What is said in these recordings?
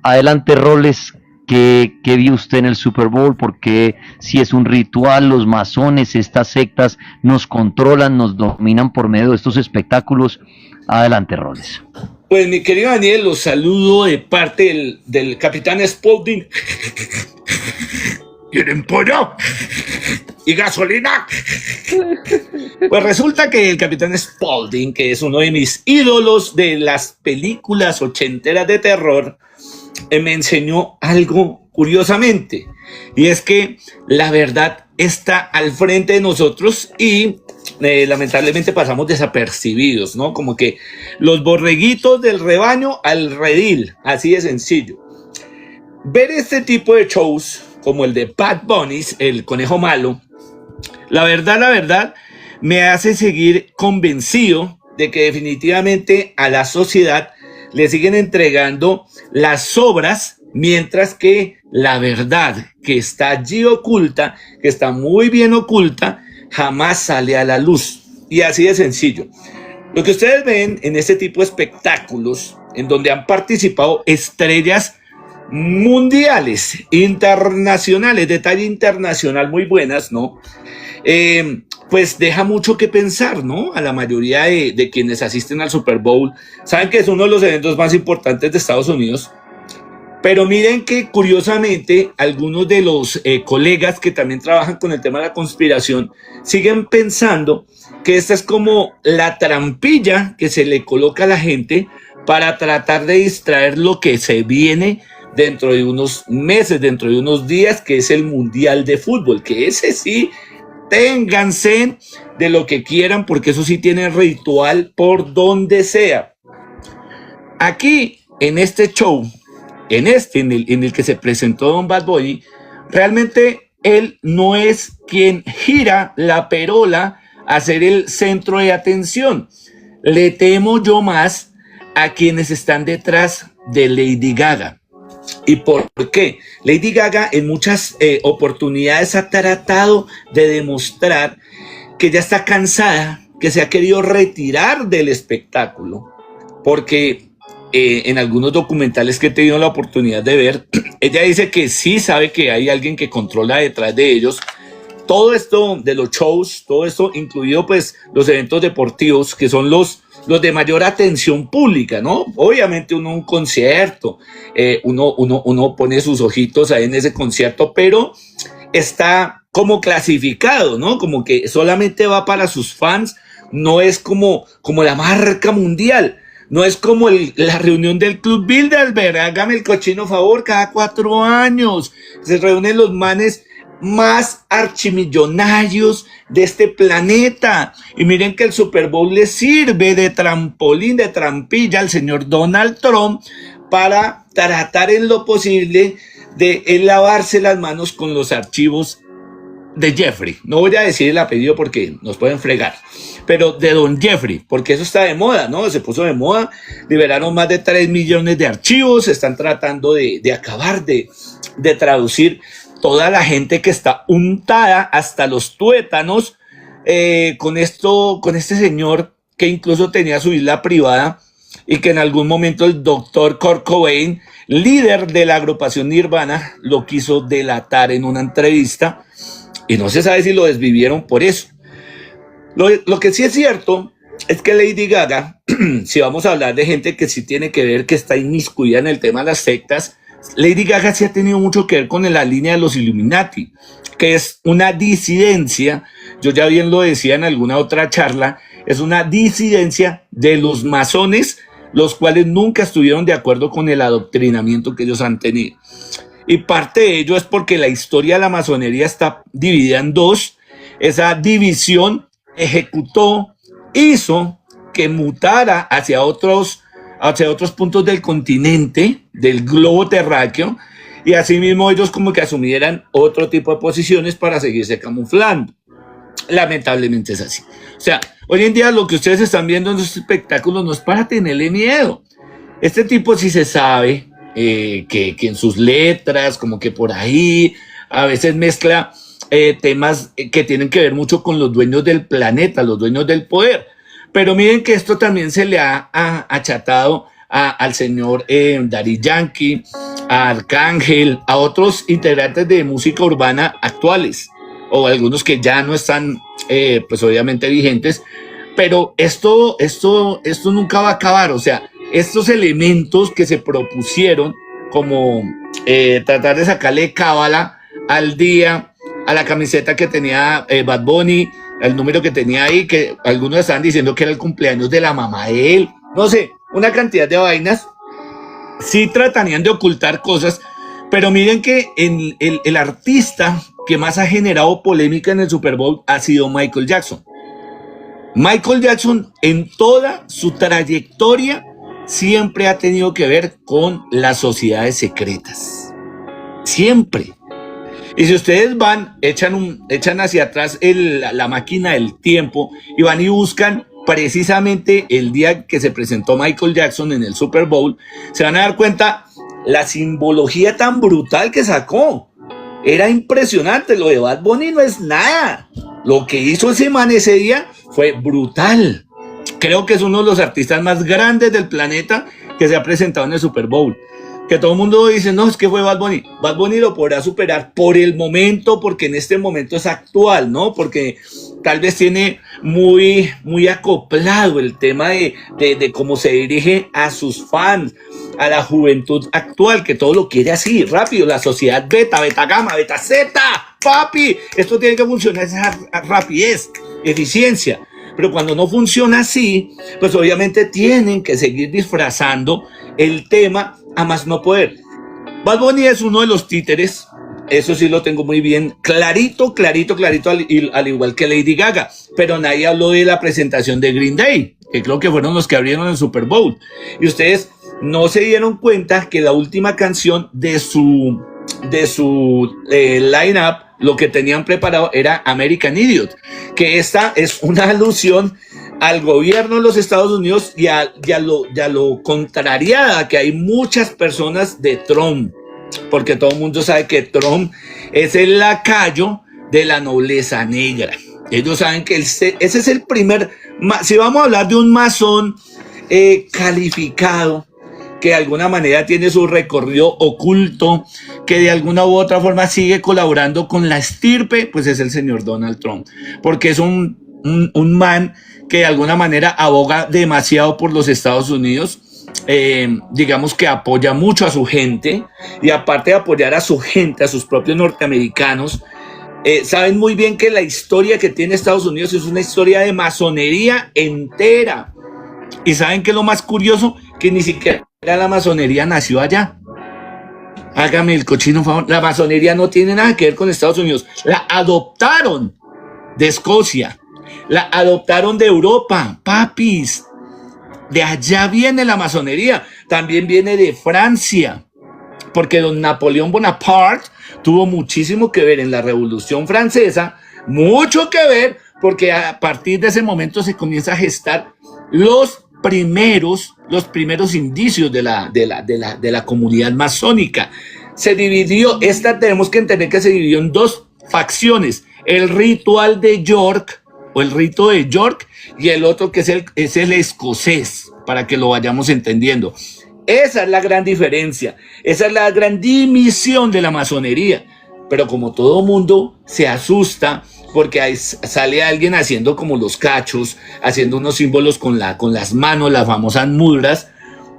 Adelante, Roles. ¿Qué vio usted en el Super Bowl? Porque si es un ritual, los masones, estas sectas nos controlan, nos dominan por medio de estos espectáculos. Adelante, Roles. Pues mi querido Daniel, los saludo de parte del capitán Spaulding. ¿Quieren pollo? ¿Y gasolina? Pues resulta que el capitán Spaulding, que es uno de mis ídolos de las películas ochenteras de terror, me enseñó algo curiosamente. Y es que la verdad está al frente de nosotros y lamentablemente pasamos desapercibidos, ¿no? Como que los borreguitos del rebaño al redil, así de sencillo. Ver este tipo de shows, como el de Bad Bunny, el conejo malo, la verdad, me hace seguir convencido de que definitivamente a la sociedad le siguen entregando las obras, mientras que la verdad que está allí oculta, que está muy bien oculta, jamás sale a la luz. Y así de sencillo. Lo que ustedes ven en este tipo de espectáculos, en donde han participado estrellas mundiales, internacionales, de talla internacional muy buenas, ¿no? Pues deja mucho que pensar, ¿no? A la mayoría de quienes asisten al Super Bowl, saben que es uno de los eventos más importantes de Estados Unidos, pero miren que curiosamente algunos de los colegas que también trabajan con el tema de la conspiración siguen pensando que esta es como la trampilla que se le coloca a la gente para tratar de distraer lo que se viene dentro de unos meses, dentro de unos días, que es el Mundial de Fútbol, que ese sí, ténganse de lo que quieran, porque eso sí tiene ritual por donde sea. Aquí, en este show, en el que se presentó Don Bad Bunny, realmente él no es quien gira la perola a ser el centro de atención. Le temo yo más a quienes están detrás de Lady Gaga. ¿Y por qué? Lady Gaga en muchas oportunidades ha tratado de demostrar que ya está cansada, que se ha querido retirar del espectáculo, porque en algunos documentales que he tenido la oportunidad de ver, ella dice que sí sabe que hay alguien que controla detrás de ellos. Todo esto de los shows, todo esto incluido pues los eventos deportivos, que son los de mayor atención pública, ¿no? Obviamente un concierto, uno pone sus ojitos ahí en ese concierto, pero está como clasificado, ¿no? Como que solamente va para sus fans, no es como la marca mundial. No es como la reunión del Club Bilderberg, hágame el cochino favor, cada 4 años se reúnen los manes más archimillonarios de este planeta. Y miren que el Super Bowl le sirve de trampolín, de trampilla al señor Donald Trump para tratar en lo posible de él lavarse las manos con los archivos de Jeffrey. No voy a decir el apellido porque nos pueden fregar, pero de don Jeffrey, porque eso está de moda, ¿no? Se puso de moda, liberaron más de 3 millones de archivos, están tratando de acabar de traducir toda la gente que está untada hasta los tuétanos con este señor que incluso tenía su isla privada y que en algún momento el doctor Kurt Cobain, líder de la agrupación Nirvana, lo quiso delatar en una entrevista y no se sabe si lo desvivieron por eso. Lo que sí es cierto es que Lady Gaga, si vamos a hablar de gente que sí tiene que ver, que está inmiscuida en el tema de las sectas, Lady Gaga sí ha tenido mucho que ver con la línea de los Illuminati, que es una disidencia, yo ya bien lo decía en alguna otra charla, es una disidencia de los masones, los cuales nunca estuvieron de acuerdo con el adoctrinamiento que ellos han tenido. Y parte de ello es porque la historia de la masonería está dividida en dos. Esa división hizo que mutara hacia otros puntos del continente, del globo terráqueo, y asimismo ellos como que asumieran otro tipo de posiciones para seguirse camuflando. Lamentablemente es así. O sea, hoy en día lo que ustedes están viendo en los espectáculos no es para tenerle miedo. Este tipo sí se sabe que en sus letras, como que por ahí, a veces mezcla temas que tienen que ver mucho con los dueños del planeta, los dueños del poder. Pero miren que esto también se le ha achatado al señor Daddy Yankee, a Arcángel, a otros integrantes de música urbana actuales, o algunos que ya no están, pues obviamente vigentes, pero esto nunca va a acabar. O sea, estos elementos que se propusieron, como tratar de sacarle cábala al día, a la camiseta que tenía Bad Bunny, al número que tenía ahí, que algunos estaban diciendo que era el cumpleaños de la mamá de él, no sé, una cantidad de vainas. Sí tratarían de ocultar cosas, pero miren que el artista que más ha generado polémica en el Super Bowl ha sido Michael Jackson. Michael Jackson en toda su trayectoria siempre ha tenido que ver con las sociedades secretas. Siempre. Y si ustedes van, echan hacia atrás la máquina del tiempo y van y buscan precisamente el día que se presentó Michael Jackson en el Super Bowl, se van a dar cuenta la simbología tan brutal que sacó. Era impresionante. Lo de Bad Bunny no es nada. Lo que hizo ese man ese día fue brutal. Creo que es uno de los artistas más grandes del planeta que se ha presentado en el Super Bowl. Que todo el mundo dice, no, es que fue Bad Bunny. Bad Bunny lo podrá superar por el momento, porque en este momento es actual, ¿no? Porque tal vez tiene muy acoplado el tema de cómo se dirige a sus fans, a la juventud actual, que todo lo quiere así, rápido. La sociedad beta gamma, beta Z, papi. Esto tiene que funcionar esa rapidez, eficiencia. Pero cuando no funciona así, pues obviamente tienen que seguir disfrazando el tema a más no poder. Bad Bunny es uno de los títeres, eso sí lo tengo muy bien clarito, al igual que Lady Gaga, pero nadie habló de la presentación de Green Day, que creo que fueron los que abrieron el Super Bowl, y ustedes no se dieron cuenta que la última canción de su line-up, lo que tenían preparado era American Idiot, que esta es una alusión al gobierno de los Estados Unidos y a lo contrariada que hay muchas personas de Trump, porque todo el mundo sabe que Trump es el lacayo de la nobleza negra. Ellos saben que ese es el primer, si vamos a hablar de un masón calificado, que de alguna manera tiene su recorrido oculto, que de alguna u otra forma sigue colaborando con la estirpe, pues es el señor Donald Trump, porque es un man que de alguna manera aboga demasiado por los Estados Unidos, digamos que apoya mucho a su gente, y aparte de apoyar a su gente, a sus propios norteamericanos, saben muy bien que la historia que tiene Estados Unidos es una historia de masonería entera. Y saben que lo más curioso, que ni siquiera la masonería nació allá. Hágame el cochino favor, la masonería no tiene nada que ver con Estados Unidos, la adoptaron de Escocia, la adoptaron de Europa, papis. De allá viene la masonería, también viene de Francia, porque don Napoleón Bonaparte tuvo muchísimo que ver en la Revolución Francesa, mucho que ver, porque a partir de ese momento se comienza a gestar los primeros indicios de la comunidad masónica. Se dividió, tenemos que entender que se dividió en dos facciones, el ritual de York, o el rito de York, y el otro que es el escocés, para que lo vayamos entendiendo. Esa es la gran diferencia, esa es la gran dimisión de la masonería. Pero como todo mundo se asusta, porque ahí sale alguien haciendo como los cachos, haciendo unos símbolos con las manos, las famosas mudras,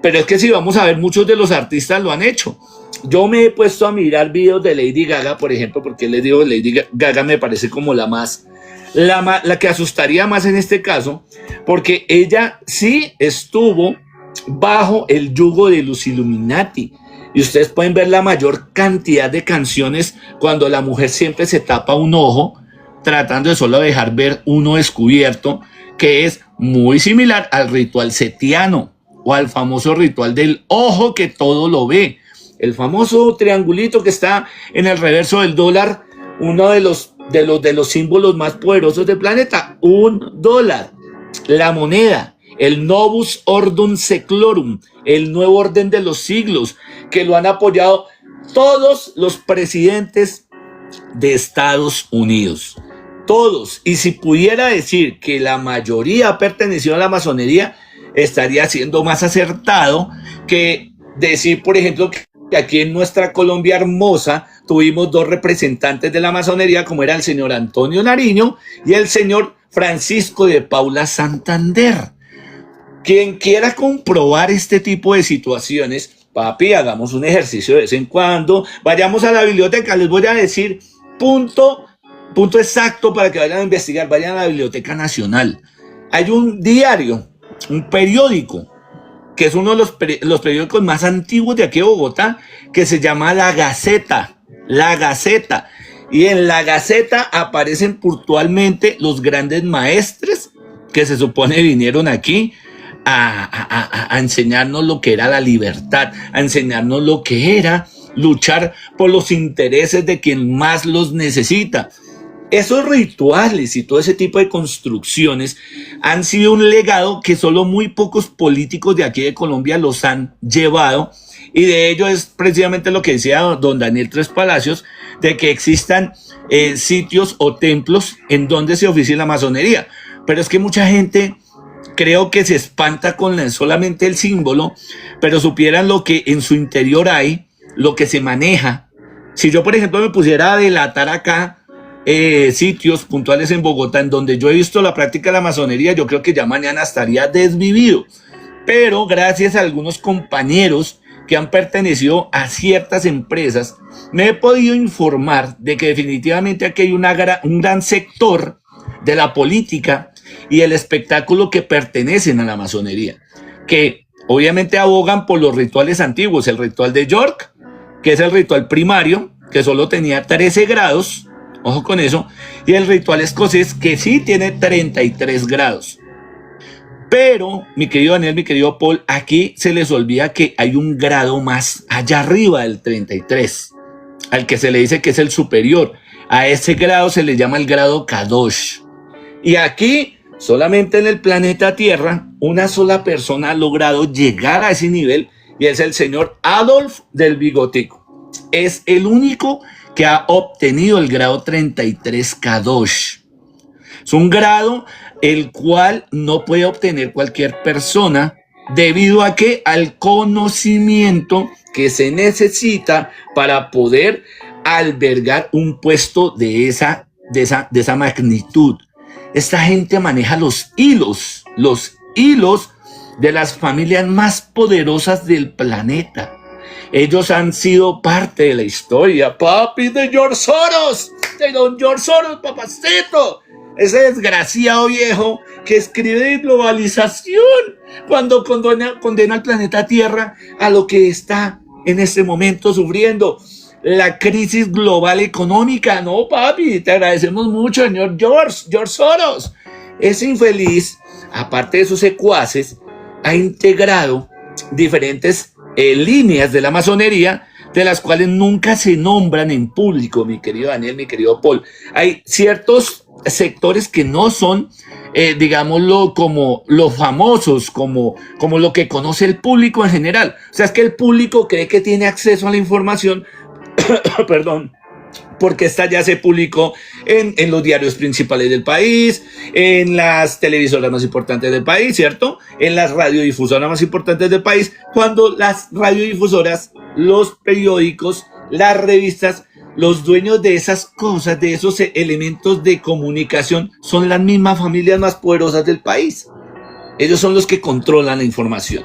pero es que si vamos a ver, muchos de los artistas lo han hecho. Yo me he puesto a mirar videos de Lady Gaga, por ejemplo, porque les digo, Lady Gaga me parece como la que asustaría más en este caso, porque ella sí estuvo bajo el yugo de los Illuminati. Y ustedes pueden ver la mayor cantidad de canciones cuando la mujer siempre se tapa un ojo, tratando de solo dejar ver uno descubierto, que es muy similar al ritual setiano o al famoso ritual del ojo que todo lo ve. El famoso triangulito que está en el reverso del dólar, uno de los símbolos más poderosos del planeta, $1. La moneda, el Novus Ordum Seclorum, el nuevo orden de los siglos, que lo han apoyado todos los presidentes de Estados Unidos. Todos. Y si pudiera decir que la mayoría perteneció a la masonería, estaría siendo más acertado que decir, por ejemplo, que aquí en nuestra Colombia hermosa tuvimos dos representantes de la masonería, como era el señor Antonio Nariño y el señor Francisco de Paula Santander. Quien quiera comprobar este tipo de situaciones, papi, hagamos un ejercicio de vez en cuando, vayamos a la biblioteca, les voy a decir punto exacto para que vayan a investigar, vayan a la Biblioteca Nacional. Hay un diario, un periódico, que es uno de los periódicos más antiguos de aquí de Bogotá, que se llama La Gaceta. La Gaceta. Y en La Gaceta aparecen puntualmente los grandes maestres que se supone vinieron aquí a enseñarnos lo que era la libertad, a enseñarnos lo que era luchar por los intereses de quien más los necesita. Esos rituales y todo ese tipo de construcciones han sido un legado que solo muy pocos políticos de aquí de Colombia los han llevado, y de ello es precisamente lo que decía don Daniel Tres Palacios, de que existan sitios o templos en donde se oficie la masonería. Pero es que mucha gente creo que se espanta con solamente el símbolo, pero supieran lo que en su interior hay, lo que se maneja. Si yo, por ejemplo, me pusiera a delatar acá sitios puntuales en Bogotá en donde yo he visto la práctica de la masonería, yo creo que ya mañana estaría desvivido. Pero gracias a algunos compañeros que han pertenecido a ciertas empresas, me he podido informar de que definitivamente aquí hay un gran sector de la política y el espectáculo que pertenecen a la masonería, que obviamente abogan por los rituales antiguos, el ritual de York, que es el ritual primario, que solo tenía 13 grados, ojo con eso, y el ritual escocés, que sí tiene 33 grados. Pero, mi querido Daniel, mi querido Paul, aquí se les olvida que hay un grado más allá arriba del 33, al que se le dice que es el superior. A ese grado se le llama el grado Kadosh. Y aquí, solamente en el planeta Tierra, una sola persona ha logrado llegar a ese nivel, y es el señor Adolf del Bigotico. Es el único que ha obtenido el grado 33 Kadosh. Es un grado el cual no puede obtener cualquier persona, debido a que al conocimiento que se necesita para poder albergar un puesto de esa magnitud. Esta gente maneja los hilos de las familias más poderosas del planeta. Ellos han sido parte de la historia, papi, de George Soros, de don George Soros, papacito. Ese desgraciado viejo que escribe de globalización cuando condena al planeta Tierra a lo que está en este momento sufriendo, la crisis global económica. No, papi, te agradecemos mucho, señor George Soros. Ese infeliz, aparte de sus secuaces, ha integrado diferentes líneas de la masonería, de las cuales nunca se nombran en público, mi querido Daniel, mi querido Paul. Hay ciertos sectores que no son, digámoslo, como los famosos, como lo que conoce el público en general. O sea, es que el público cree que tiene acceso a la información, perdón, porque esta ya se publicó en los diarios principales del país, en las televisoras más importantes del país, ¿cierto? En las radiodifusoras más importantes del país, cuando las radiodifusoras, los periódicos, las revistas, los dueños de esas cosas, de esos elementos de comunicación, son las mismas familias más poderosas del país. Ellos son los que controlan la información.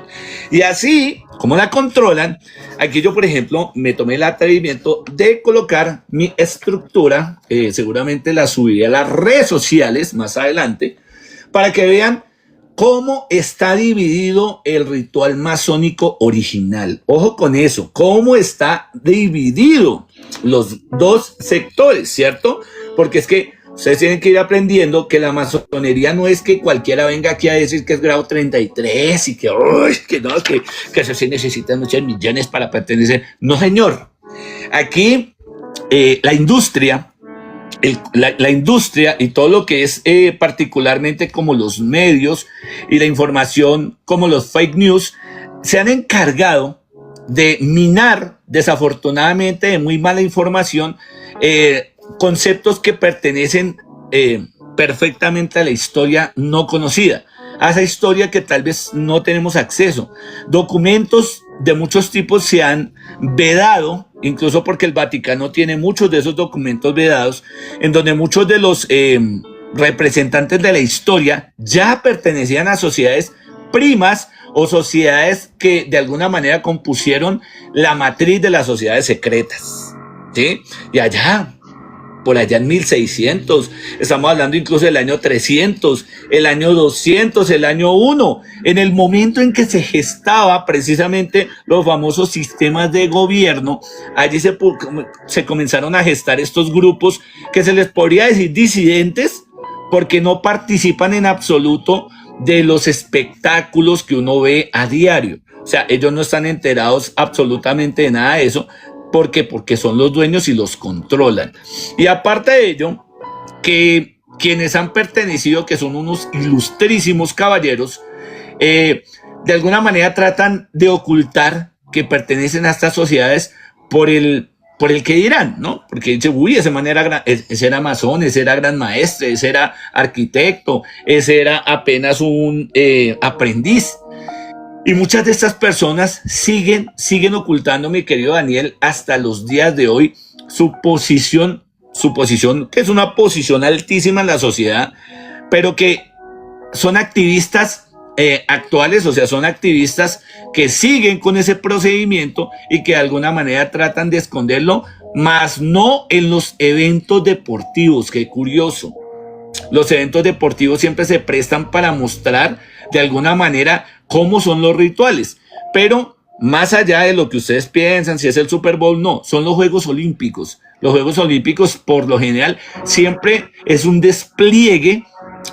Y así, como la controlan, aquí yo, por ejemplo, me tomé el atrevimiento de colocar mi estructura, seguramente la subiré a las redes sociales más adelante, para que vean cómo está dividido el ritual masónico original. Ojo con eso, cómo está dividido los dos sectores, ¿cierto? Porque es que ustedes tienen que ir aprendiendo que la masonería no es que cualquiera venga aquí a decir que es grado 33 y que, uy, que no, que eso sí necesitan muchos millones para pertenecer. No, señor. Aquí la industria y todo lo que es particularmente como los medios y la información como los fake news se han encargado de minar, desafortunadamente, de muy mala información, conceptos que pertenecen perfectamente a la historia no conocida. a esa historia que tal vez no tenemos acceso. Documentos de muchos tipos se han vedado, incluso porque el Vaticano tiene muchos de esos documentos vedados, en donde muchos de los representantes de la historia ya pertenecían a sociedades primas o sociedades que de alguna manera compusieron la matriz de las sociedades secretas, ¿sí? Y por allá en 1600, estamos hablando incluso del año 300, el año 200, el año 1, en el momento en que se gestaba precisamente los famosos sistemas de gobierno, allí se comenzaron a gestar estos grupos que se les podría decir disidentes, porque no participan en absoluto de los espectáculos que uno ve a diario. O sea, ellos no están enterados absolutamente de nada de eso. ¿Por qué? Porque son los dueños y los controlan. Y aparte de ello, que quienes han pertenecido, que son unos ilustrísimos caballeros, de alguna manera tratan de ocultar que pertenecen a estas sociedades por el que dirán, ¿no? Porque dice, uy, ese era masón, ese era gran maestre, ese era arquitecto, ese era apenas un aprendiz. Y muchas de estas personas siguen ocultando, mi querido Daniel, hasta los días de hoy, su posición, que es una posición altísima en la sociedad, pero que son activistas actuales, o sea, son activistas que siguen con ese procedimiento y que de alguna manera tratan de esconderlo, mas no en los eventos deportivos. Qué curioso. Los eventos deportivos siempre se prestan para mostrar de alguna manera cómo son los rituales, pero más allá de lo que ustedes piensan, si es el Super Bowl, no, son los Juegos Olímpicos. Los Juegos Olímpicos, por lo general, siempre es un despliegue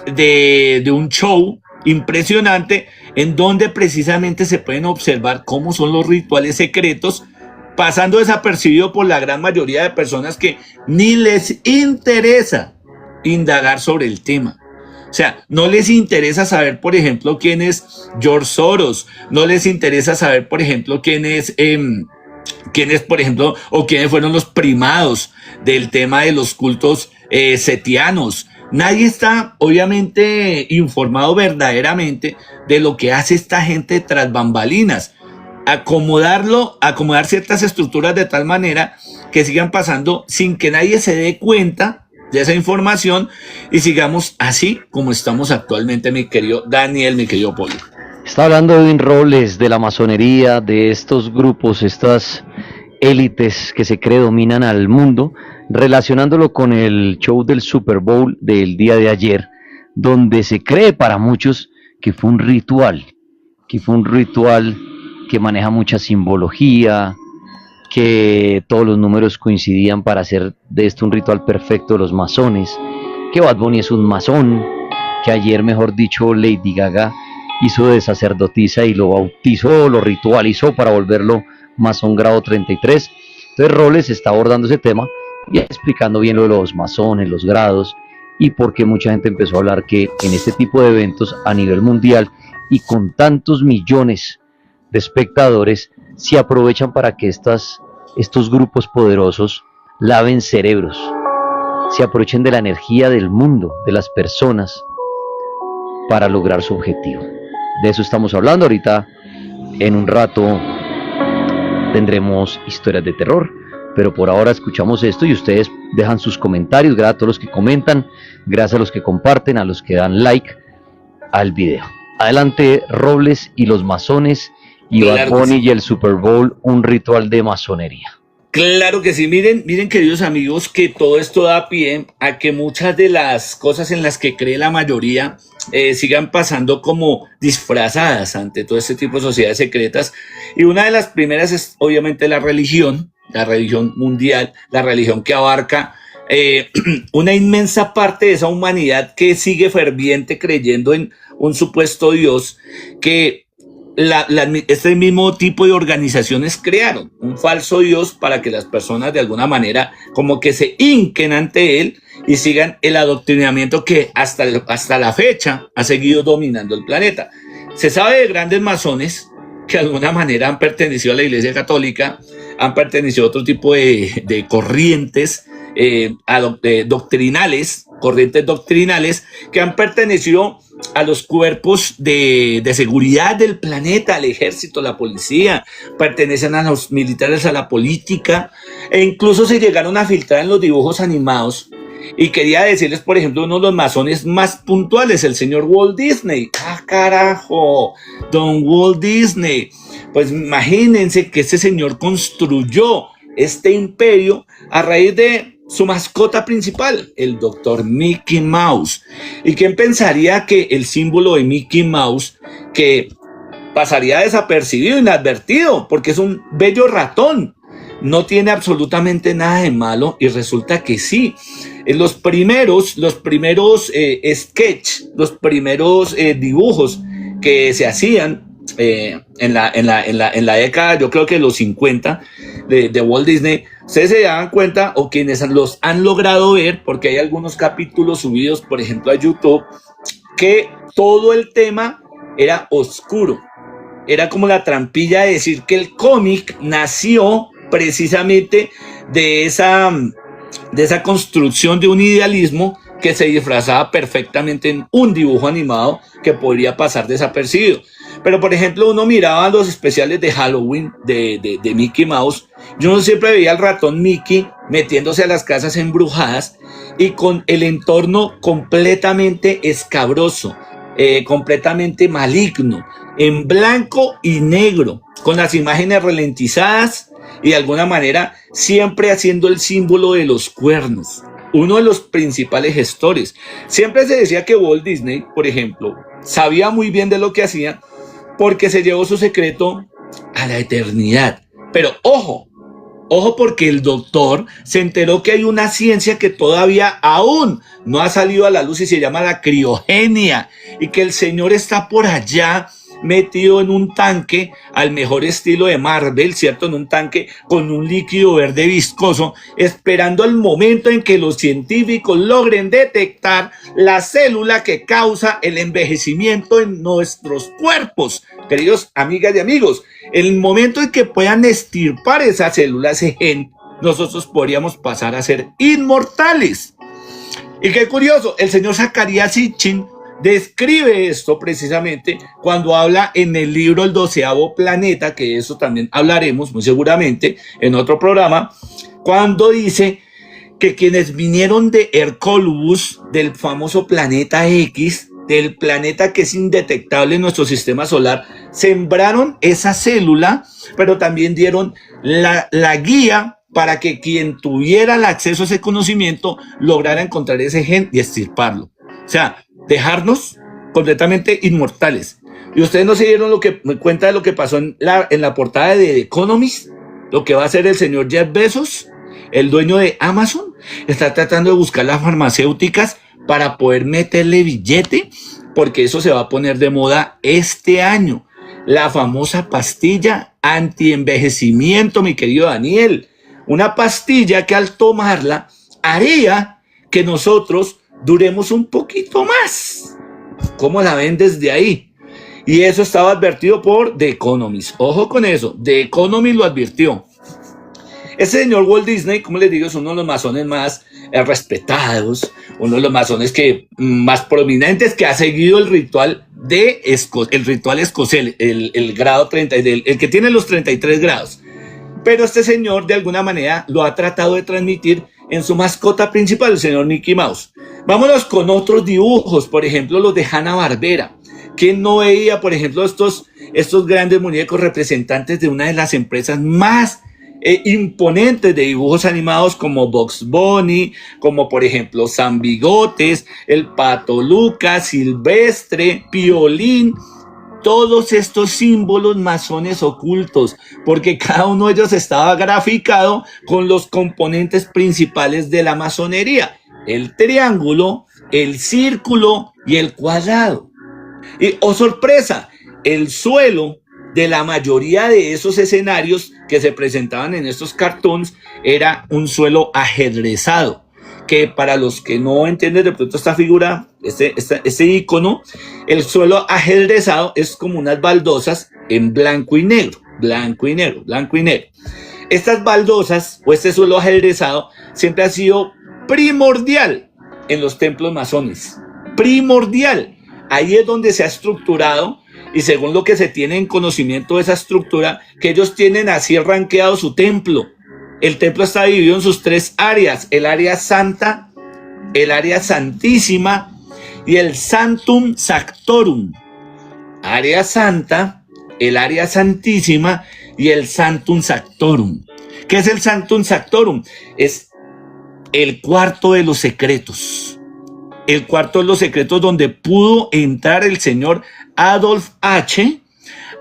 de un show impresionante en donde precisamente se pueden observar cómo son los rituales secretos, pasando desapercibido por la gran mayoría de personas que ni les interesa indagar sobre el tema. O sea, no les interesa saber, por ejemplo, quién es George Soros, no les interesa saber, por ejemplo, quién es, por ejemplo, o quiénes fueron los primados del tema de los cultos setianos. Nadie está, obviamente, informado verdaderamente de lo que hace esta gente tras bambalinas. Acomodar ciertas estructuras de tal manera que sigan pasando sin que nadie se dé cuenta de esa información y sigamos así como estamos actualmente, mi querido Daniel, mi querido Poli. Está hablando Edwin Robles de la masonería, de estos grupos, estas élites que se cree dominan al mundo, relacionándolo con el show del Super Bowl del día de ayer, donde se cree para muchos que fue un ritual, que maneja mucha simbología, que todos los números coincidían para hacer de esto un ritual perfecto de los masones, que Bad Bunny es un masón, que ayer, mejor dicho, Lady Gaga hizo de sacerdotisa y lo bautizó, lo ritualizó para volverlo masón grado 33. Entonces Robles está abordando ese tema y explicando bien lo de los masones, los grados, y por qué mucha gente empezó a hablar que en este tipo de eventos a nivel mundial y con tantos millones de espectadores se aprovechan para que estos grupos poderosos laven cerebros, se aprovechen de la energía del mundo, de las personas, para lograr su objetivo. De eso estamos hablando ahorita. En un rato tendremos historias de terror, pero por ahora escuchamos esto y ustedes dejan sus comentarios. Gracias a todos los que comentan, gracias a los que comparten, a los que dan like al video. Adelante, Robles y los masones y Bad Bunny y el Super Bowl, un ritual de masonería. Claro que sí, miren queridos amigos, que todo esto da pie a que muchas de las cosas en las que cree la mayoría sigan pasando como disfrazadas ante todo este tipo de sociedades secretas. Y una de las primeras es obviamente la religión mundial, la religión que abarca una inmensa parte de esa humanidad que sigue ferviente creyendo en un supuesto Dios que este mismo tipo de organizaciones crearon un falso Dios para que las personas de alguna manera como que se hinquen ante él y sigan el adoctrinamiento que hasta la fecha ha seguido dominando el planeta. Se sabe de grandes masones que de alguna manera han pertenecido a la Iglesia Católica, han pertenecido a otro tipo de corrientes corrientes doctrinales que han pertenecido a los cuerpos de seguridad del planeta, al ejército, la policía, pertenecen a los militares, a la política, e incluso se llegaron a filtrar en los dibujos animados. Y quería decirles, por ejemplo, uno de los masones más puntuales, el señor Walt Disney. ¡Ah, carajo! Don Walt Disney. Pues imagínense que este señor construyó este imperio a raíz de su mascota principal, el doctor Mickey Mouse. ¿Y quién pensaría que el símbolo de Mickey Mouse, que pasaría desapercibido, inadvertido, porque es un bello ratón, no tiene absolutamente nada de malo? Y resulta que sí. Los primeros sketch, los primeros dibujos que se hacían en la década, yo creo que los 50 de Walt Disney, ustedes se dan cuenta, o quienes los han logrado ver, porque hay algunos capítulos subidos, por ejemplo, a YouTube, que todo el tema era oscuro. Era como la trampilla de decir que el cómic nació precisamente de esa construcción de un idealismo que se disfrazaba perfectamente en un dibujo animado que podría pasar desapercibido. Pero, por ejemplo, uno miraba los especiales de Halloween de Mickey Mouse. Yo siempre veía al ratón Mickey metiéndose a las casas embrujadas y con el entorno completamente escabroso, completamente maligno, en blanco y negro, con las imágenes ralentizadas y de alguna manera siempre haciendo el símbolo de los cuernos. Uno de los principales gestores. Siempre se decía que Walt Disney, por ejemplo, sabía muy bien de lo que hacía porque se llevó su secreto a la eternidad. Pero ojo porque el doctor se enteró que hay una ciencia que todavía aún no ha salido a la luz y se llama la criogenia, y que el señor está por allá metido en un tanque al mejor estilo de Marvel, ¿cierto? En un tanque con un líquido verde viscoso, esperando el momento en que los científicos logren detectar la célula que causa el envejecimiento en nuestros cuerpos. Queridos amigas y amigos, el momento en que puedan extirpar esa célula, ese gen, nosotros podríamos pasar a ser inmortales. Y qué curioso, el señor Zecharia Sitchin describe esto precisamente cuando habla en el libro El 12º Planeta, que eso también hablaremos muy seguramente en otro programa, cuando dice que quienes vinieron de Hercolubus, del famoso planeta X, del planeta que es indetectable en nuestro sistema solar, sembraron esa célula, pero también dieron la guía para que quien tuviera el acceso a ese conocimiento lograra encontrar ese gen y extirparlo. O sea, dejarnos completamente inmortales. Y ustedes no se dieron cuenta de lo que pasó en la portada de The Economist, lo que va a hacer el señor Jeff Bezos, el dueño de Amazon. Está tratando de buscar las farmacéuticas para poder meterle billete, porque eso se va a poner de moda este año. La famosa pastilla anti-envejecimiento, mi querido Daniel. Una pastilla que al tomarla haría que nosotros duremos un poquito más. ¿Cómo la ven desde ahí? Y eso estaba advertido por The Economist. Ojo con eso, The Economist lo advirtió. Ese señor Walt Disney, como les digo, es uno de los masones más respetados, uno de los masones más prominentes, que ha seguido el ritual escocés, el grado 30, el que tiene los 33 grados. Pero este señor de alguna manera lo ha tratado de transmitir en su mascota principal, el señor Mickey Mouse. Vámonos con otros dibujos, por ejemplo los de Hanna-Barbera. ¿Quién no veía, por ejemplo, estos grandes muñecos representantes de una de las empresas más imponentes de dibujos animados, como Bugs Bunny, como por ejemplo San Bigotes, el Pato Lucas, Silvestre, Piolín? Todos estos símbolos masones ocultos, porque cada uno de ellos estaba graficado con los componentes principales de la masonería: el triángulo, el círculo y el cuadrado. Y, oh sorpresa, el suelo de la mayoría de esos escenarios que se presentaban en estos cartoons era un suelo ajedrezado, que para los que no entienden de pronto esta figura, este icono, el suelo ajedrezado es como unas baldosas en blanco y negro, blanco y negro, blanco y negro. Estas baldosas o este suelo ajedrezado siempre ha sido primordial en los templos masones, primordial. ahí es donde se ha estructurado, y según lo que se tiene en conocimiento de esa estructura, que ellos tienen así rankeado su templo. El templo está dividido en sus 3 áreas: el área santa, el área santísima y el Sanctum Sanctorum. Área santa, el área santísima y el Sanctum Sanctorum. ¿Qué es el Sanctum Sanctorum? Es el cuarto de los secretos. El cuarto de los secretos donde pudo entrar el señor Adolf H.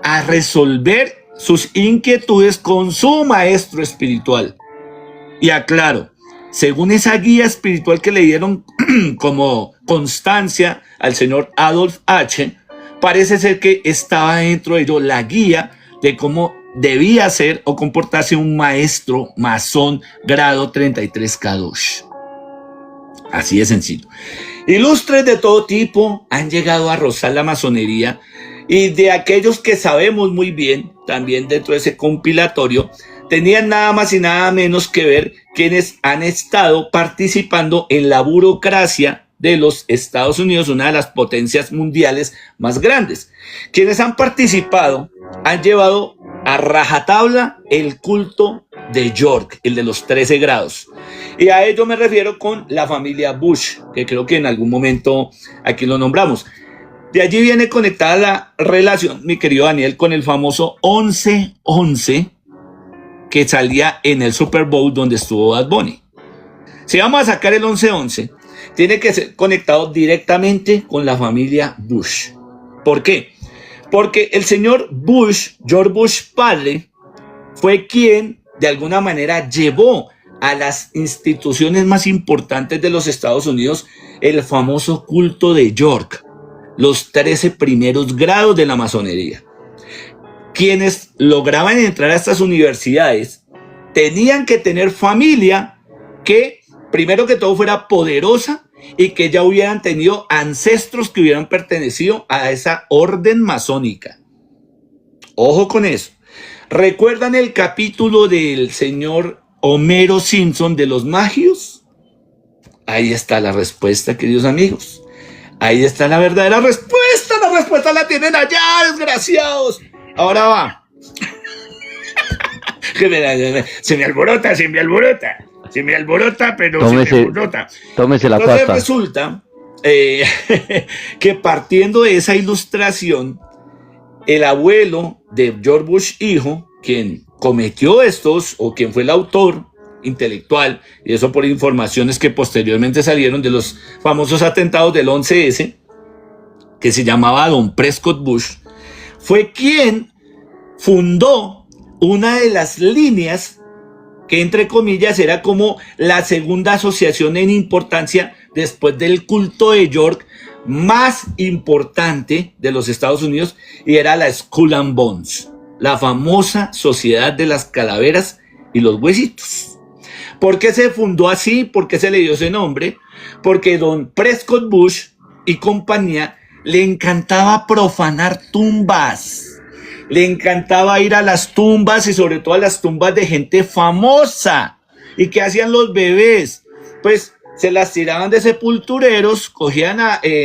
a resolver sus inquietudes con su maestro espiritual. Y aclaro, según esa guía espiritual que le dieron como constancia al señor Adolf H., parece ser que estaba dentro de ello la guía de cómo debía ser o comportarse un maestro masón grado 33 Kadosh. Así de sencillo. Ilustres de todo tipo han llegado a rozar la masonería, y de aquellos que sabemos muy bien, también dentro de ese compilatorio, tenían nada más y nada menos que ver quienes han estado participando en la burocracia de los Estados Unidos, una de las potencias mundiales más grandes. Quienes han participado han llevado a rajatabla el culto de York, el de los 13 grados. Y a ello me refiero con la familia Bush, que creo que en algún momento aquí lo nombramos. De allí viene conectada la relación, mi querido Daniel, con el famoso 11-11 que salía en el Super Bowl donde estuvo Bad Bunny. Si vamos a sacar el 11-11, tiene que ser conectado directamente con la familia Bush. ¿Por qué? Porque el señor Bush, George Bush padre, fue quien de alguna manera llevó a las instituciones más importantes de los Estados Unidos el famoso culto de York, los 13 primeros grados de la masonería. Quienes lograban entrar a estas universidades tenían que tener familia que, primero que todo, fuera poderosa y que ya hubieran tenido ancestros que hubieran pertenecido a esa orden masónica. Ojo con eso. ¿Recuerdan el capítulo del señor Homero Simpson de los magios? Ahí está la respuesta, queridos amigos. Ahí está la verdadera respuesta. La respuesta la tienen allá, desgraciados. Ahora va. Se me alborota, pero tómese, se me alborota. Tómese la Entonces pasta. resulta que partiendo de esa ilustración, el abuelo de George Bush hijo, quien cometió estos, o quien fue el autor intelectual, y eso por informaciones que posteriormente salieron de los famosos atentados del 11S, que se llamaba Don Prescott Bush, fue quien fundó una de las líneas que, entre comillas, era como la segunda asociación en importancia después del culto de York más importante de los Estados Unidos, y era la Skull and Bones, la famosa Sociedad de las Calaveras y los Huesitos. ¿Por qué se fundó así? ¿Por qué se le dio ese nombre? Porque Don Prescott Bush y compañía le encantaba profanar tumbas. Le encantaba ir a las tumbas, y sobre todo a las tumbas de gente famosa. ¿Y qué hacían los bebés? Pues se las tiraban de sepultureros, cogían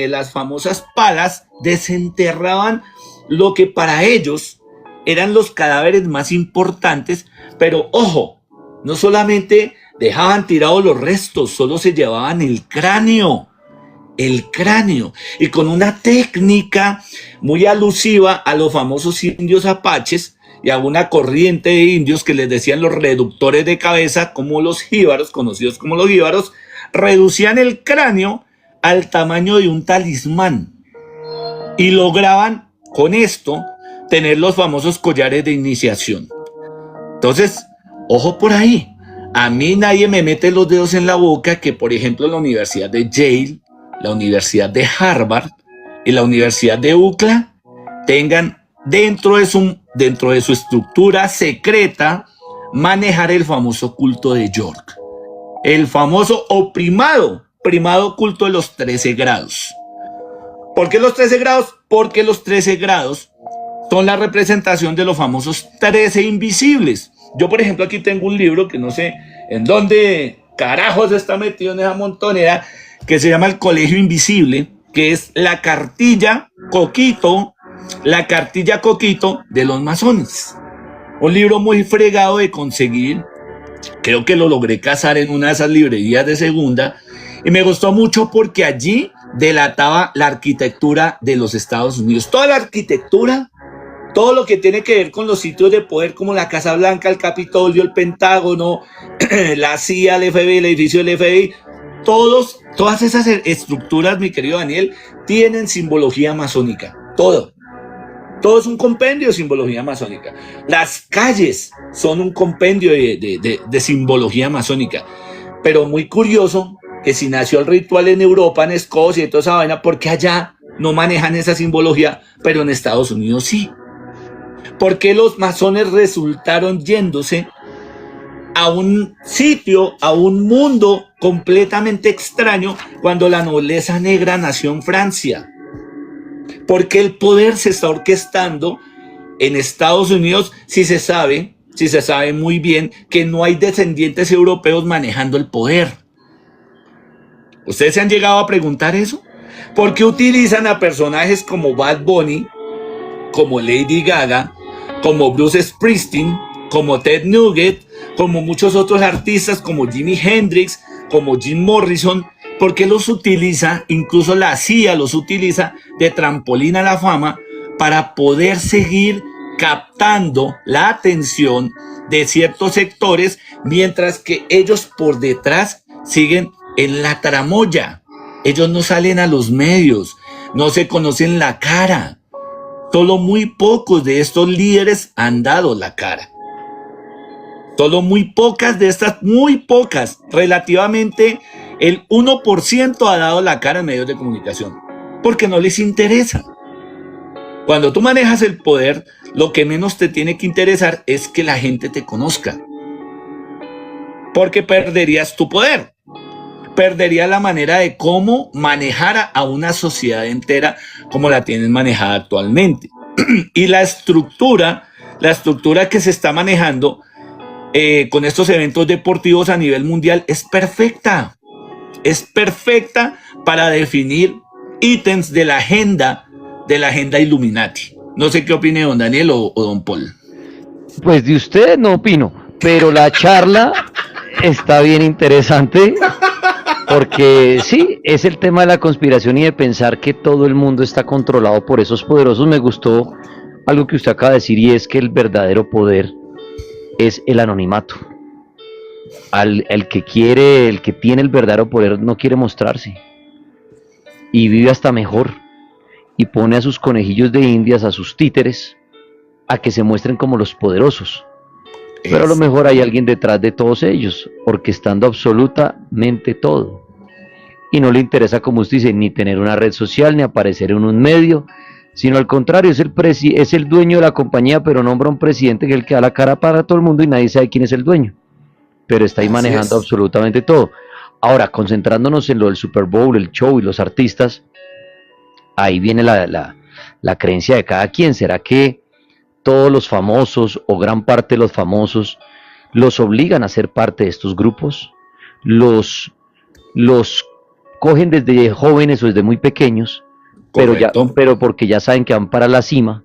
las famosas palas, desenterraban lo que para ellos eran los cadáveres más importantes, pero ojo, no solamente dejaban tirados los restos, solo se llevaban el cráneo, y con una técnica muy alusiva a los famosos indios apaches y a una corriente de indios que les decían los reductores de cabeza, como los jíbaros, conocidos como los jíbaros, reducían el cráneo al tamaño de un talismán y lograban con esto tener los famosos collares de iniciación. Entonces, ojo por ahí. A mí nadie me mete los dedos en la boca que, por ejemplo, la Universidad de Yale, la Universidad de Harvard y la Universidad de UCLA tengan dentro de su estructura secreta manejar el famoso culto de York, el famoso o primado culto de los 13 grados. ¿Por qué los 13 grados? Porque los 13 grados son la representación de los famosos 13 invisibles. Yo, por ejemplo, aquí tengo un libro que no sé en dónde carajos está metido en esa montonera, que se llama El Colegio Invisible, que es la cartilla Coquito de los masones. Un libro muy fregado de conseguir. Creo que lo logré cazar en una de esas librerías de segunda y me gustó mucho porque allí delataba la arquitectura de los Estados Unidos. Toda la arquitectura, todo lo que tiene que ver con los sitios de poder como la Casa Blanca, el Capitolio, el Pentágono, la CIA, el FBI, el edificio del FBI, todas esas estructuras, mi querido Daniel, tienen simbología masónica. Todo es un compendio de simbología masónica. Las calles son un compendio de simbología masónica. Pero muy curioso que si nació el ritual en Europa, en Escocia y toda esa vaina, porque allá no manejan esa simbología, pero en Estados Unidos sí. ¿Por qué los masones resultaron yéndose a un sitio, a un mundo completamente extraño cuando la nobleza negra nació en Francia? Porque el poder se está orquestando en Estados Unidos si se sabe muy bien que no hay descendientes europeos manejando el poder. ¿Ustedes se han llegado a preguntar eso? ¿Por qué utilizan a personajes como Bad Bunny, como Lady Gaga, como Bruce Springsteen, como Ted Nugent, como muchos otros artistas como Jimi Hendrix, como Jim Morrison? ¿Por qué los utiliza? Incluso la CIA los utiliza de trampolín a la fama para poder seguir captando la atención de ciertos sectores, mientras que ellos por detrás siguen en la tramoya. Ellos no salen a los medios, no se conocen la cara. Solo muy pocos de estos líderes han dado la cara. Solo muy pocas, relativamente el 1% ha dado la cara en medios de comunicación, porque no les interesa. Cuando tú manejas el poder, lo que menos te tiene que interesar es que la gente te conozca, porque perderías tu poder, perderías la manera de cómo manejar a una sociedad entera como la tienes manejada actualmente. Y la estructura que se está manejando con estos eventos deportivos a nivel mundial es perfecta para definir ítems de la agenda Illuminati. No sé qué opine don Daniel o don Paul. Pues de usted no opino, pero la charla está bien interesante porque sí, es el tema de la conspiración y de pensar que todo el mundo está controlado por esos poderosos. Me gustó algo que usted acaba de decir y es que el verdadero poder es el anonimato. El que tiene el verdadero poder no quiere mostrarse y vive hasta mejor y pone a sus conejillos de indias, a sus títeres, a que se muestren como los poderosos. Pero a lo mejor hay alguien detrás de todos ellos, orquestando absolutamente todo. Y no le interesa, como usted dice, ni tener una red social, ni aparecer en un medio, sino al contrario, es el dueño de la compañía, pero nombra un presidente que es el que da la cara para todo el mundo y nadie sabe quién es el dueño. Pero está ahí manejando absolutamente todo. Ahora, concentrándonos en lo del Super Bowl, el show y los artistas, ahí viene la creencia de cada quien. ¿Será que todos los famosos o gran parte de los famosos los obligan a ser parte de estos grupos? ¿Los cogen desde jóvenes o desde muy pequeños, pero porque ya saben que van para la cima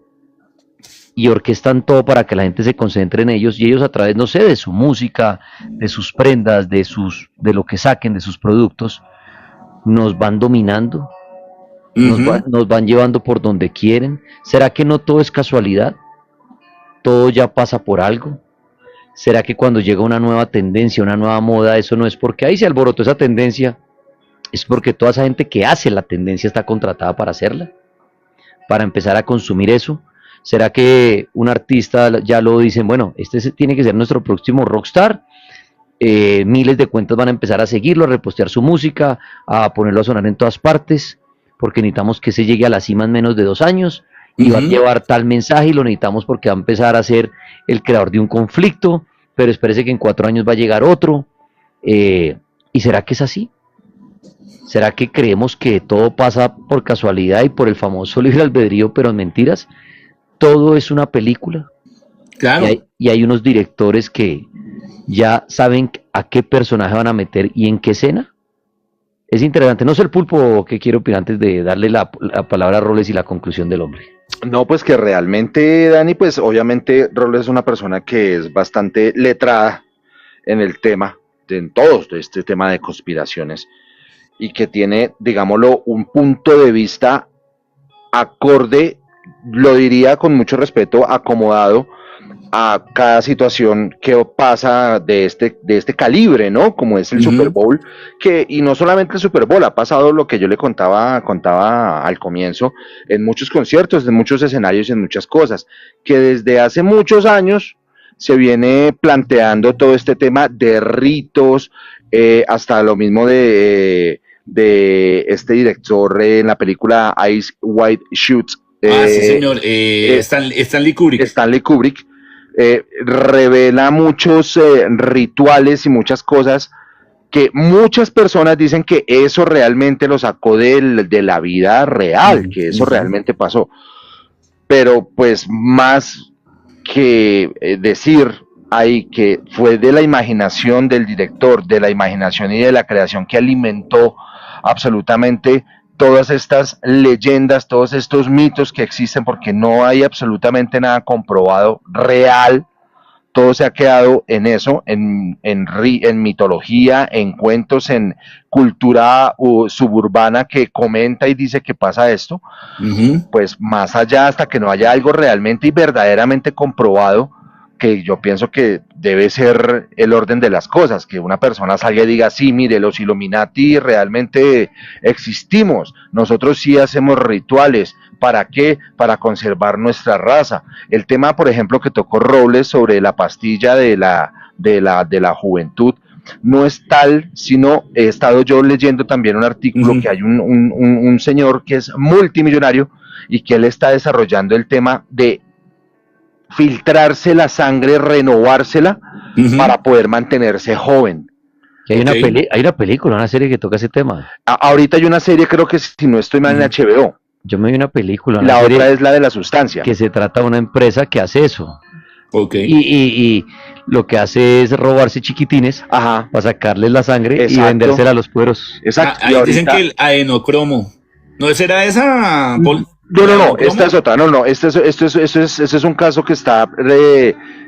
y orquestan todo para que la gente se concentre en ellos y ellos a través, no sé, de su música, de sus prendas, de lo que saquen, de sus productos, nos van dominando, nos van llevando por donde quieren? ¿Será que no todo es casualidad? ¿Todo ya pasa por algo? ¿Será que cuando llega una nueva tendencia, una nueva moda, eso no es porque ahí se alborotó esa tendencia? ¿Es porque toda esa gente que hace la tendencia está contratada para hacerla? ¿Para empezar a consumir eso? ¿Será que un artista ya lo dicen, bueno, este tiene que ser nuestro próximo rockstar? Miles de cuentas van a empezar a seguirlo, a repostear su música, a ponerlo a sonar en todas partes, porque necesitamos que se llegue a la cima en menos de 2 años, y va a llevar tal mensaje y lo necesitamos porque va a empezar a ser el creador de un conflicto, pero espérese que en 4 años va a llegar otro. ¿Y será que es así? ¿Será que creemos que todo pasa por casualidad y por el famoso libre albedrío, pero en mentiras? Todo es una película. Claro. Y hay unos directores que ya saben a qué personaje van a meter y en qué escena. Es interesante. No sé el pulpo que quiero opinar antes de darle la palabra a Roles y la conclusión del hombre. No, pues que realmente, Dani, pues obviamente Robles es una persona que es bastante letrada en el tema, en todos de este tema de conspiraciones, y que tiene, digámoslo, un punto de vista acorde, lo diría con mucho respeto, acomodado a cada situación que pasa de este calibre, ¿no? Como es el Super Bowl, que, y no solamente el Super Bowl, ha pasado lo que yo le contaba al comienzo, en muchos conciertos, en muchos escenarios, en muchas cosas, que desde hace muchos años se viene planteando todo este tema de ritos, hasta lo mismo de este director en la película Ice White Shoots. Sí, señor. Stanley Kubrick. Stanley Kubrick revela muchos rituales y muchas cosas que muchas personas dicen que eso realmente lo sacó de la vida real, que eso realmente pasó. Pero pues más que decir ahí que fue de la imaginación del director, de la imaginación y de la creación que alimentó absolutamente todas estas leyendas, todos estos mitos que existen, porque no hay absolutamente nada comprobado real. Todo se ha quedado en eso, en mitología, en cuentos, en cultura suburbana que comenta y dice que pasa esto. Pues más allá, hasta que no haya algo realmente y verdaderamente comprobado, que yo pienso que debe ser el orden de las cosas, que una persona salga y diga, sí, mire, los Illuminati realmente existimos, nosotros sí hacemos rituales. ¿Para qué? Para conservar nuestra raza. El tema, por ejemplo, que tocó Robles sobre la pastilla de la juventud, no es tal, sino he estado yo leyendo también un artículo que hay un señor que es multimillonario y que él está desarrollando el tema de filtrarse la sangre, renovársela para poder mantenerse joven. Que hay una película, una serie que toca ese tema. Ahorita hay una serie, creo que si no estoy mal, en HBO. Yo me vi una película. La otra es la de la sustancia. Que se trata de una empresa que hace eso. Okay. Y lo que hace es robarse chiquitines para sacarles la sangre y vendérsela a los puebros. Exacto. Ahí ahorita dicen que el adenocromo. ¿No será esa, Paul? No, esta es otra. No, este es un caso que está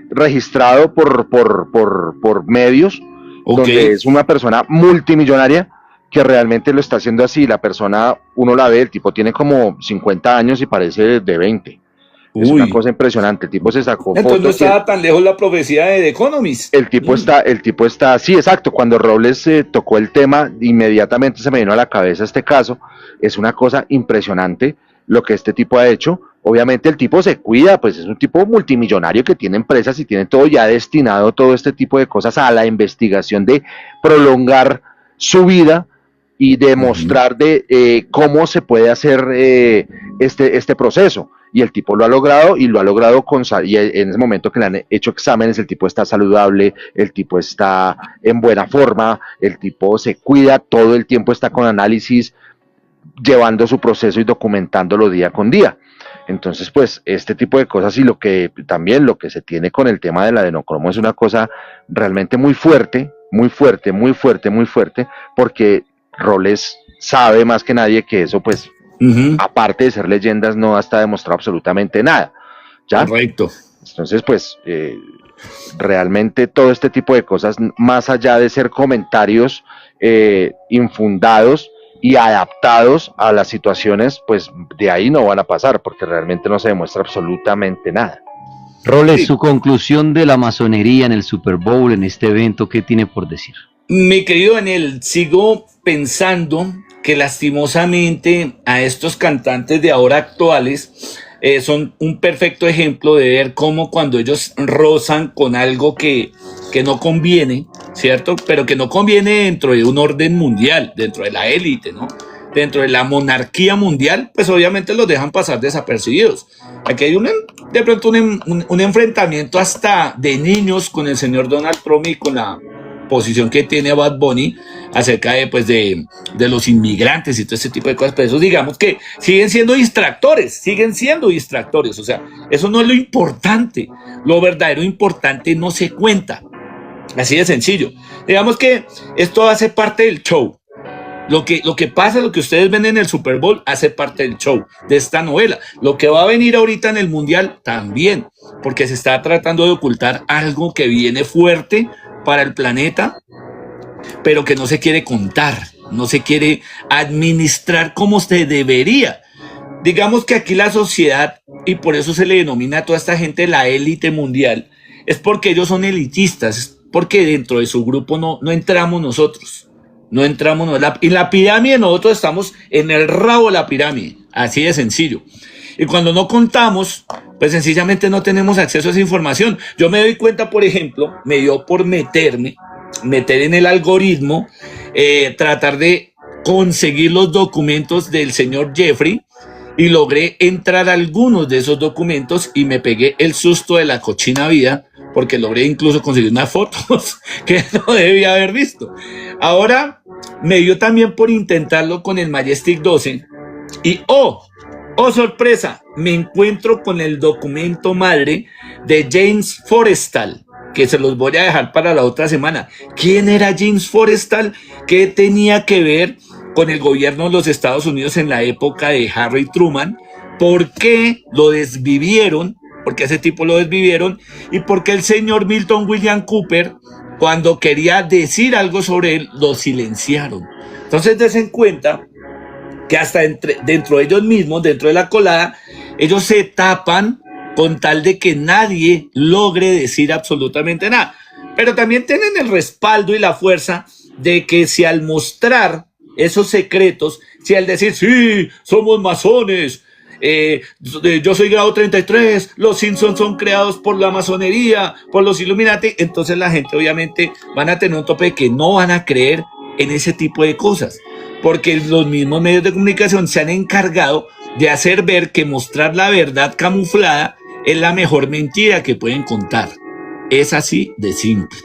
registrado por medios, donde es una persona multimillonaria que realmente lo está haciendo así. La persona, uno la ve, el tipo tiene como 50 años y parece de 20. Es una cosa impresionante. El tipo se sacó fotos. Entonces no estaba tan lejos la profecía de The Economist. El tipo está, sí, exacto. Cuando Robles tocó el tema, inmediatamente se me vino a la cabeza este caso. Es una cosa impresionante lo que este tipo ha hecho. Obviamente el tipo se cuida, pues es un tipo multimillonario que tiene empresas y tiene todo ya destinado, todo este tipo de cosas a la investigación de prolongar su vida y demostrar de cómo se puede hacer este proceso. Y el tipo lo ha logrado y lo ha logrado y en ese momento que le han hecho exámenes, el tipo está saludable, el tipo está en buena forma, el tipo se cuida, todo el tiempo está con análisis, llevando su proceso y documentándolo día con día. Entonces, pues, este tipo de cosas y lo que se tiene con el tema del adenocromo es una cosa realmente muy fuerte, porque Roles sabe más que nadie que eso, pues, aparte de ser leyendas, no está demostrado absolutamente nada. ¿Ya? Correcto. Entonces, pues, realmente todo este tipo de cosas, más allá de ser comentarios infundados y adaptados a las situaciones, pues de ahí no van a pasar, porque realmente no se demuestra absolutamente nada. Roles, su conclusión de la masonería en el Super Bowl, en este evento, ¿qué tiene por decir? Mi querido Daniel, sigo pensando que lastimosamente a estos cantantes de ahora actuales son un perfecto ejemplo de ver cómo cuando ellos rozan con algo que no conviene, ¿cierto? Pero que no conviene dentro de un orden mundial, dentro de la élite, ¿no? Dentro de la monarquía mundial, pues obviamente los dejan pasar desapercibidos. Aquí hay de pronto un enfrentamiento hasta de niños con el señor Donald Trump y con la posición que tiene Bad Bunny acerca de los inmigrantes y todo ese tipo de cosas, pero eso digamos que siguen siendo distractores, o sea, eso no es lo importante, lo verdadero importante no se cuenta, así de sencillo, digamos que esto hace parte del show, Lo que pasa, lo que ustedes ven en el Super Bowl, hace parte del show, de esta novela. Lo que va a venir ahorita en el Mundial también, porque se está tratando de ocultar algo que viene fuerte para el planeta, pero que no se quiere contar, no se quiere administrar como se debería. Digamos que aquí la sociedad, y por eso se le denomina a toda esta gente la élite mundial, es porque ellos son elitistas, es porque dentro de su grupo no entramos nosotros. No entramos, no, en la pirámide nosotros estamos en el rabo de la pirámide, así de sencillo. Y cuando no contamos, pues sencillamente no tenemos acceso a esa información. Yo me doy cuenta, por ejemplo, me dio por meter en el algoritmo, tratar de conseguir los documentos del señor Jeffrey, y logré entrar a algunos de esos documentos y me pegué el susto de la cochina vida, porque logré incluso conseguir unas fotos que no debía haber visto. Ahora me dio también por intentarlo con el Majestic 12 y oh sorpresa, me encuentro con el documento madre de James Forrestal, que se los voy a dejar para la otra semana. ¿Quién era James Forrestal? ¿Qué tenía que ver con el gobierno de los Estados Unidos en la época de Harry Truman? ¿Por qué lo desvivieron? ¿Por qué ese tipo lo desvivieron? ¿Y por qué el señor Milton William Cooper, cuando quería decir algo sobre él, lo silenciaron? Entonces, den cuenta que hasta dentro de ellos mismos, dentro de la colada, ellos se tapan con tal de que nadie logre decir absolutamente nada. Pero también tienen el respaldo y la fuerza de que si al mostrar esos secretos, si al decir, sí, somos masones, yo soy grado 33, los Simpsons son creados por la masonería, por los Illuminati, entonces la gente obviamente van a tener un tope de que no van a creer en ese tipo de cosas, porque los mismos medios de comunicación se han encargado de hacer ver que mostrar la verdad camuflada es la mejor mentira que pueden contar. Es así de simple.